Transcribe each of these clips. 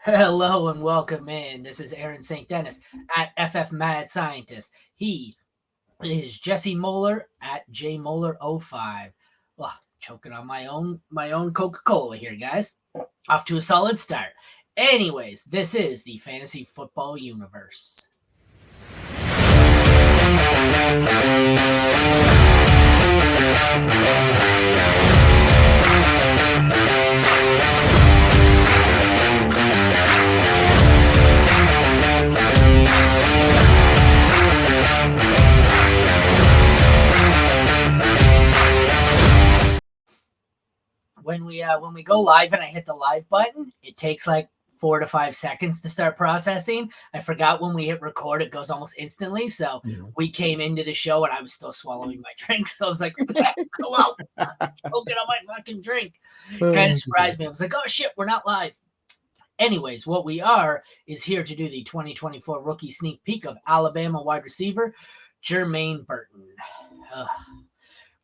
Hello and welcome in. This is Aaron St. Denis at FFMadScientist. He is Jesse Moeller at JMoeller05. Well, choking on my own Coca-Cola here, guys. Off to a solid start. Anyways, this is the fantasy football universe. When we go live and I hit the live button, it takes like 4 to 5 seconds to start processing. I forgot when we hit record, it goes almost instantly. So we came into the show and I was still swallowing my drink. So I was like, hello, choking on my fucking drink. Kind of surprised me. I was like, oh shit, we're not live. Anyways, what we are is here to do the 2024 rookie sneak peek of Alabama wide receiver Jermaine Burton.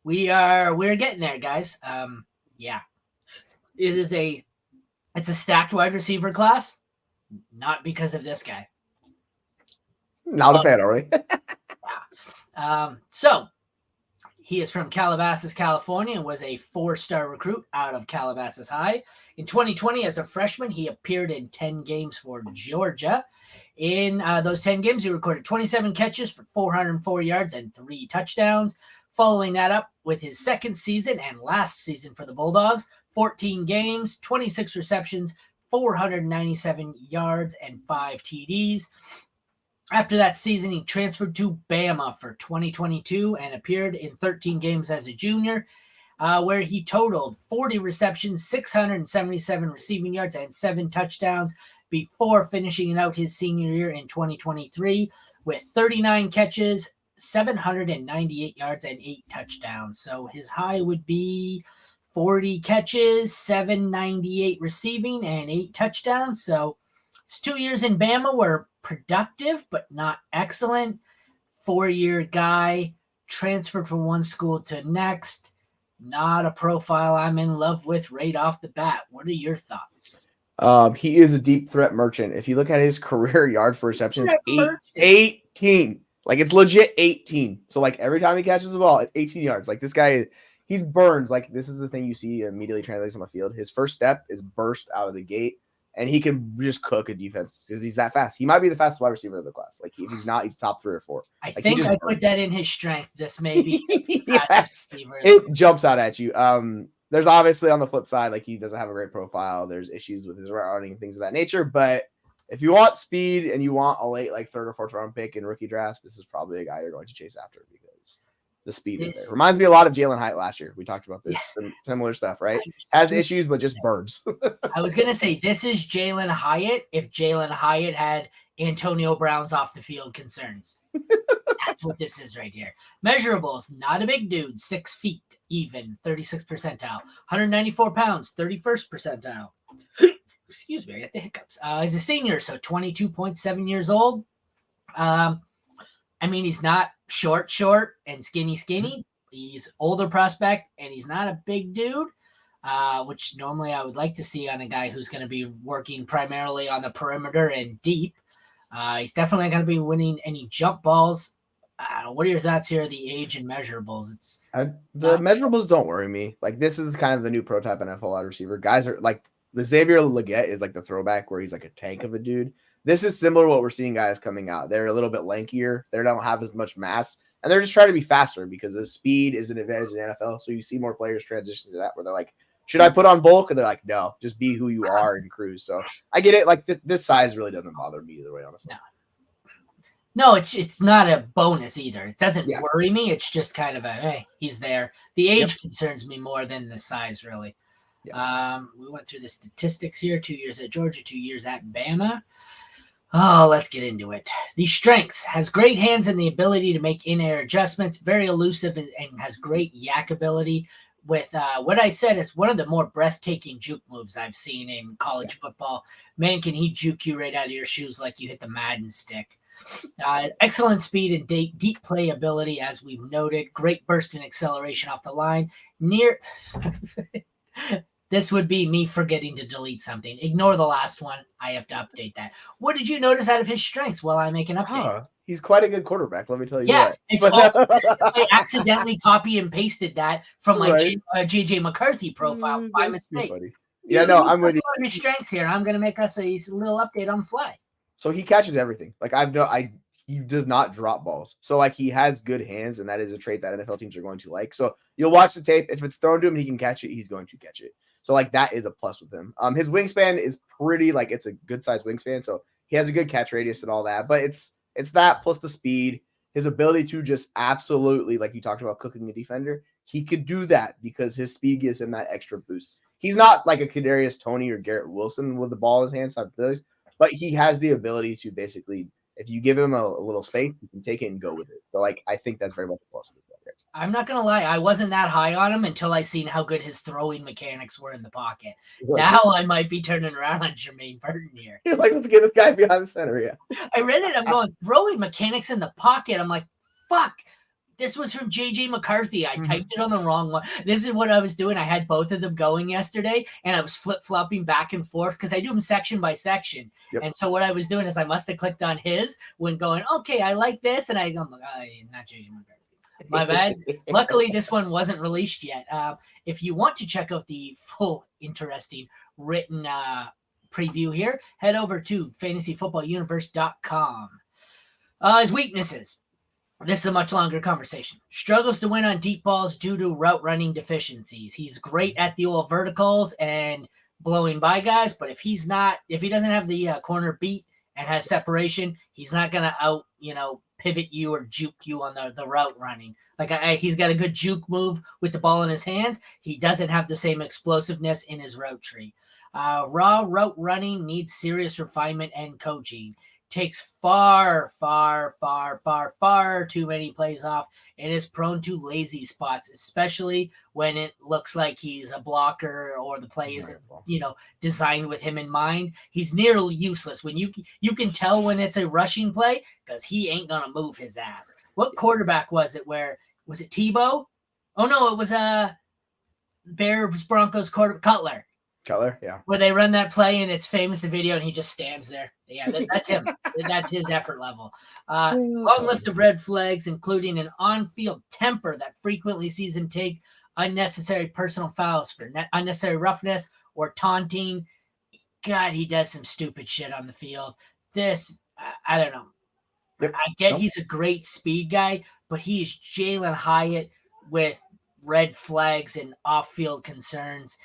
We're getting there, guys. Yeah. It's a stacked wide receiver class, not because of this guy. Not a fan, are we? So he is from Calabasas, California, and was a 4-star recruit out of Calabasas High. In 2020, as a freshman, he appeared in 10 games for Georgia. In those 10 games, he recorded 27 catches for 404 yards and 3 touchdowns. Following that up with his second season and last season for the Bulldogs, 14 games, 26 receptions, 497 yards, and 5 TDs. After that season, he transferred to Bama for 2022 and appeared in 13 games as a junior, where he totaled 40 receptions, 677 receiving yards, and 7 touchdowns before finishing out his senior year in 2023 with 39 catches, 798 yards, and 8 touchdowns. So his high would be 40 catches, 798 receiving, and 8 touchdowns. So it's 2 years in Bama were productive, but not excellent. 4-year guy, transferred from one school to next. Not a profile I'm in love with right off the bat. What are your thoughts? He is a deep threat merchant. If you look at his career yard for reception, it's 18. Like, it's legit 18. So, like, every time he catches the ball, it's 18 yards. Like, this guy, he's burns. Like, this is the thing you see immediately translates on the field. His first step is burst out of the gate, and he can just cook a defense because he's that fast. He might be the fastest wide receiver of the class. Like, if he's not, he's top 3 or 4. I think I put that in his strength. This may be yes, it jumps out at you. There's obviously on the flip side, like, he doesn't have a great profile. There's issues with his route running, things of that nature, but if you want speed and you want a late, like, 3rd or 4th round pick in rookie drafts, this is probably a guy you're going to chase after because the speed is there. Reminds me a lot of Jalen Hyatt last year. We talked about this, similar stuff, right? Has issues, but just burns. I was going to say, this is Jalen Hyatt if Jalen Hyatt had Antonio Brown's off the field concerns. That's what this is right here. Measurables, not a big dude, 6 feet even, 36th percentile, 194 pounds, 31st percentile. Excuse me, I got the hiccups. He's a senior, so 22.7 years old. I mean, he's not short and skinny. He's older prospect, and he's not a big dude, which normally I would like to see on a guy who's going to be working primarily on the perimeter and deep. He's definitely not going to be winning any jump balls. What are your thoughts here? The age and measurables. Measurables don't worry me. Like, this is kind of the new prototype NFL wide receiver. Guys are like, the Xavier Legette is like the throwback where he's like a tank of a dude. This is similar to what we're seeing guys coming out. They're a little bit lankier. They don't have as much mass, and they're just trying to be faster because the speed is an advantage in the NFL. So you see more players transition to that where they're like, should I put on bulk? And they're like, no, just be who you are and cruise. So I get it. Like, this size really doesn't bother me either way, honestly. No, it's not a bonus either. It doesn't worry me. It's just kind of a, hey, he's there. The age concerns me more than the size, really. We went through the statistics here. 2 years at Georgia, 2 years at Bama. Oh, let's get into it. The strengths: has great hands and the ability to make in-air adjustments, very elusive and has great yak ability. With what I said is one of the more breathtaking juke moves I've seen in college football. Man, can he juke you right out of your shoes like you hit the Madden stick. Excellent speed and deep play ability, as we've noted. Great burst and acceleration off the line. This would be me forgetting to delete something. Ignore the last one. I have to update that. What did you notice out of his strengths while I make an update? He's quite a good quarterback. Let me tell you Yeah, what. it's all I accidentally copy and pasted that from my Right. JJ McCarthy profile by That's too mistake. funny. Yeah, no, I'm with you. His strengths here. I'm going to make us a little update on the fly. So he catches everything. Like he does not drop balls. So like he has good hands, and that is a trait that NFL teams are going to like. So you'll watch the tape. If it's thrown to him, he can catch it. He's going to catch it. So like that is a plus with him. His wingspan is pretty like it's a good size wingspan. So he has a good catch radius and all that. But it's that plus the speed, his ability to just absolutely, like you talked about, cooking a defender. He could do that because his speed gives him that extra boost. He's not like a Kadarius Toney or Garrett Wilson with the ball in his hands type of those, but he has the ability to basically, if you give him a little space, he can take it and go with it. So like I think that's very much a plus. I'm not gonna lie, I wasn't that high on him until I seen how good his throwing mechanics were in the pocket. Now I might be turning around on Jermaine Burton here. You're like, let's get this guy behind the center. Yeah. I read it. I'm going, throwing mechanics in the pocket. I'm like, fuck. This was from JJ McCarthy. I typed it on the wrong one. This is what I was doing. I had both of them going yesterday, and I was flip-flopping back and forth because I do them section by section. Yep. And so what I was doing is I must have clicked on his when going, okay, I like this. And I'm like, not JJ McCarthy. My bad. Luckily, this one wasn't released yet. If you want to check out the full, interesting written preview here, head over to fantasyfootballuniverse.com. His weaknesses. This is a much longer conversation. Struggles to win on deep balls due to route running deficiencies. He's great at the old verticals and blowing by guys, but if he doesn't have the corner beat and has separation, he's not going to pivot you or juke you on the route running. Like he's got a good juke move with the ball in his hands. He doesn't have the same explosiveness in his route tree. Raw route running needs serious refinement and coaching. Takes far too many plays off and is prone to lazy spots, especially when it looks like he's a blocker or the play isn't, designed with him in mind. He's nearly useless. When you can tell when it's a rushing play because he ain't gonna move his ass. What quarterback was it? Was it Tebow? Oh no, it was Bears Broncos quarterback Cutler, yeah. Where they run that play and it's famous, the video, and he just stands there. Yeah, that's him. That's his effort level. Long list of red flags, including an on-field temper that frequently sees him take unnecessary personal fouls for unnecessary roughness or taunting. God, he does some stupid shit on the field. I don't know. Yep. I get he's a great speed guy, but he's Jalen Hyatt with red flags and off-field concerns.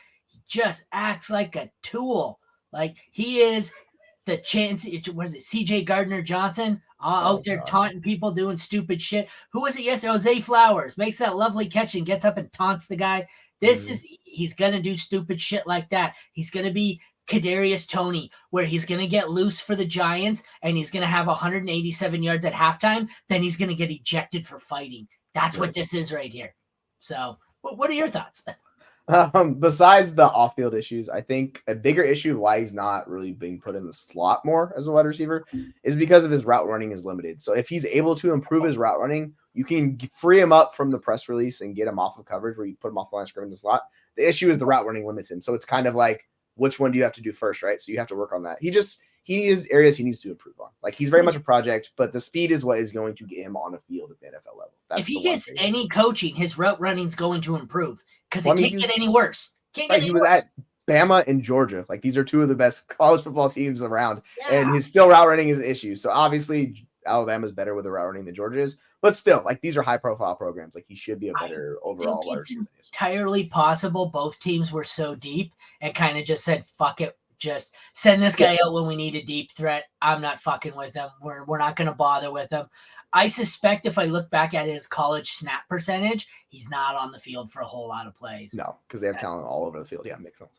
Just acts like a tool. Like he is the chance. Was it CJ Gardner-Johnson out there taunting people, doing stupid shit? Who was it yesterday? Zay Flowers makes that lovely catch and gets up and taunts the guy. He's going to do stupid shit like that. He's going to be Kadarius Toney, where he's going to get loose for the Giants and he's going to have 187 yards at halftime. Then he's going to get ejected for fighting. That's what this is right here. So what are your thoughts? Besides the off-field issues, I think a bigger issue of why he's not really being put in the slot more as a wide receiver is because of his route running is limited. So if he's able to improve his route running, you can free him up from the press release and get him off of coverage where you put him off the line of scrimmage in the slot. The issue is the route running limits him. So it's kind of like, which one do you have to do first, right? So you have to work on that. He is areas he needs to improve on. Like he's very much a project, but the speed is what is going to get him on a field at the NFL level. If he gets any coaching, his route running is going to improve because it can't get any worse. He was at Bama and Georgia. Like these are two of the best college football teams around, and his still route running is an issue. So obviously Alabama's better with the route running than Georgia is, but still, like these are high profile programs. Like he should be a better overall wide receiver. It's entirely possible both teams were so deep and kind of just said, fuck it. Just send this guy out when we need a deep threat. I'm not fucking with him. We're not going to bother with him. I suspect if I look back at his college snap percentage, he's not on the field for a whole lot of plays. No, because they have talent all over the field. Yeah, makes sense.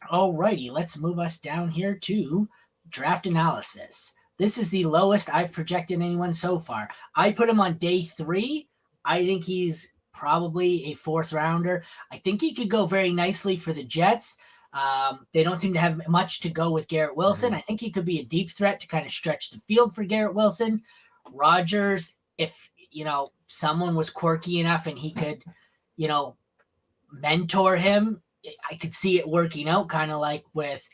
All righty, let's move us down here to draft analysis. This is the lowest I've projected anyone so far. I put him on day 3. I think he's probably a 4th rounder. I think he could go very nicely for the Jets. They don't seem to have much to go with Garrett Wilson. I think he could be a deep threat to kind of stretch the field for Garrett Wilson. Rodgers, if, someone was quirky enough and he could, mentor him, I could see it working out kind of like with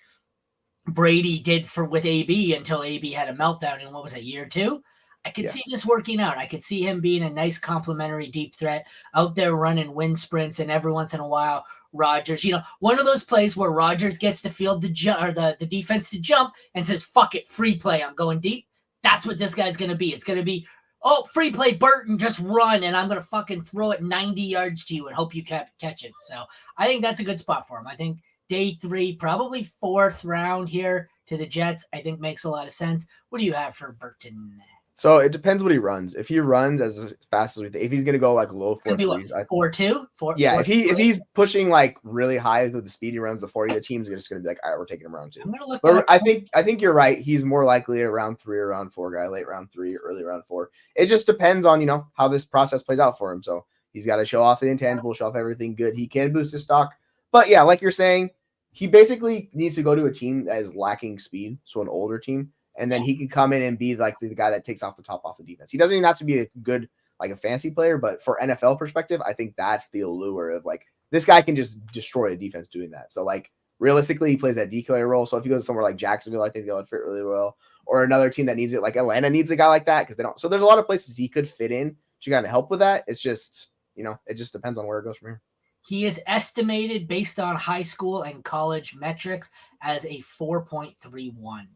Brady did with AB until AB had a meltdown in what was it, year 2? I could see this working out. I could see him being a nice complementary deep threat out there running wind sprints, and every once in a while, Rodgers, one of those plays where Rodgers gets the field to jump or the defense to jump and says, "Fuck it, free play, I'm going deep." That's what this guy's going to be. It's going to be, "Oh, free play, Burton, just run, and I'm going to fucking throw it 90 yards to you and hope you catch it." So I think that's a good spot for him. I think day 3, probably 4th round here to the Jets, I think makes a lot of sense. What do you have for Burton? So it depends what he runs. If he runs as fast as we think, if he's going to go like low 4.3s, 4.2, 4. Yeah, if he's pushing like really high with the speed he runs the 40, the team's just going to be like, all right, we're taking him round 2. I'm gonna look. But I think you're right. He's more likely a round 3 or round 4 guy, late round 3, early round 4. It just depends on how this process plays out for him. So he's got to show off the intangible, show off everything good. He can boost his stock, but yeah, like you're saying, he basically needs to go to a team that is lacking speed, so an older team. And then he can come in and be like the guy that takes off the defense. He doesn't even have to be a good, like a fancy player, but for NFL perspective, I think that's the allure of like, this guy can just destroy a defense doing that. So like realistically, he plays that decoy role. So if he goes somewhere like Jacksonville, I think they'll fit really well. Or another team that needs it, like Atlanta needs a guy like that because they don't. So there's a lot of places he could fit in to kind of help with that. It's just, it just depends on where it goes from here. He is estimated based on high school and college metrics as a 4.31.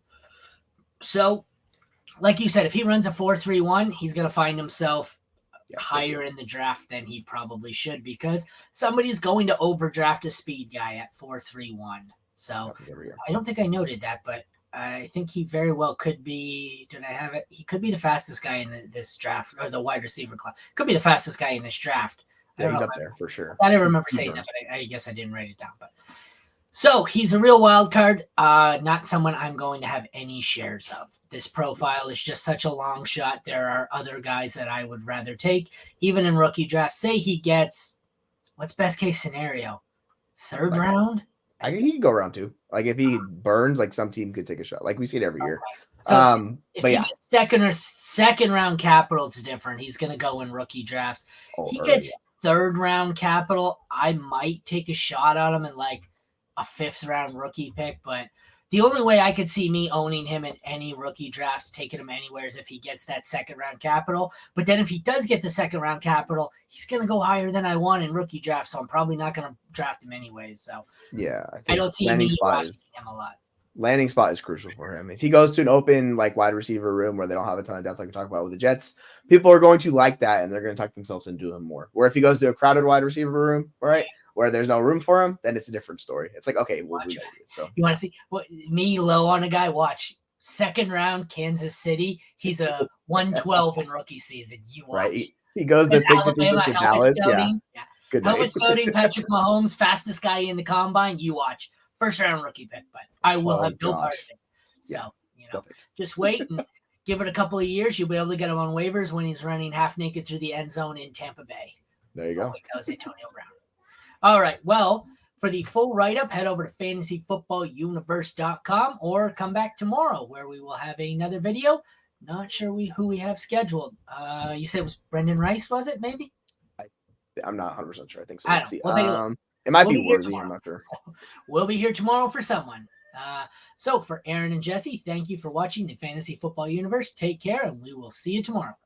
So, like you said, if he runs a 4.31, he's going to find himself higher in the draft than he probably should because somebody's going to overdraft a speed guy at 4.31. So, I don't think I noted that, but I think he very well could be. Did I have it? He could be the fastest guy in this draft, or the wide receiver class. Could be the fastest guy in this draft. Yeah, he's up there for sure. I don't remember saying that, but I guess I didn't write it down. But so he's a real wild card, not someone I'm going to have any shares of. This profile is just such a long shot. There are other guys that I would rather take, even in rookie drafts. Say he gets, what's best case scenario? 3rd round? I think he could go round 2. Like if he burns, like some team could take a shot. Like we see it every year. So if he gets second round capital, it's different. He's going to go in rookie drafts. He gets 3rd round capital. I might take a shot on him in like a 5th round rookie pick, but the only way I could see me owning him in any rookie drafts, taking him anywhere, is if he gets that 2nd round capital. But then if he does get the 2nd round capital, he's going to go higher than I want in rookie drafts, so I'm probably not going to draft him anyways. So yeah, I don't see me watching him a lot. Landing spot is crucial for him. If he goes to an open like wide receiver room where they don't have a ton of depth, like we talked about with the Jets, people are going to like that and they're going to tuck themselves into him more. Where if he goes to a crowded wide receiver room, right, where there's no room for him, then it's a different story. It's like, okay, we'll do that. So you want to see me low on a guy? Watch 2nd round Kansas City. He's a 112 in rookie season. You watch. Right. He goes to Alabama, to Dallas. Yeah. Good helmet scouting, Patrick Mahomes, fastest guy in the combine. You watch. 1st round rookie pick, but I will have no part of it. So, just wait and give it a couple of years. You'll be able to get him on waivers when he's running half naked through the end zone in Tampa Bay. There you go. That was Antonio Brown. All right. Well, for the full write-up, head over to fantasyfootballuniverse.com or come back tomorrow where we will have another video. Not sure who we have scheduled. You said it was Brendan Rice, was it, maybe? I'm not 100% sure. I think so. Let's see. It might be Worthy. I'm not sure. We'll be here tomorrow for someone. So for Aaron and Jesse, thank you for watching the Fantasy Football Universe. Take care, and we will see you tomorrow.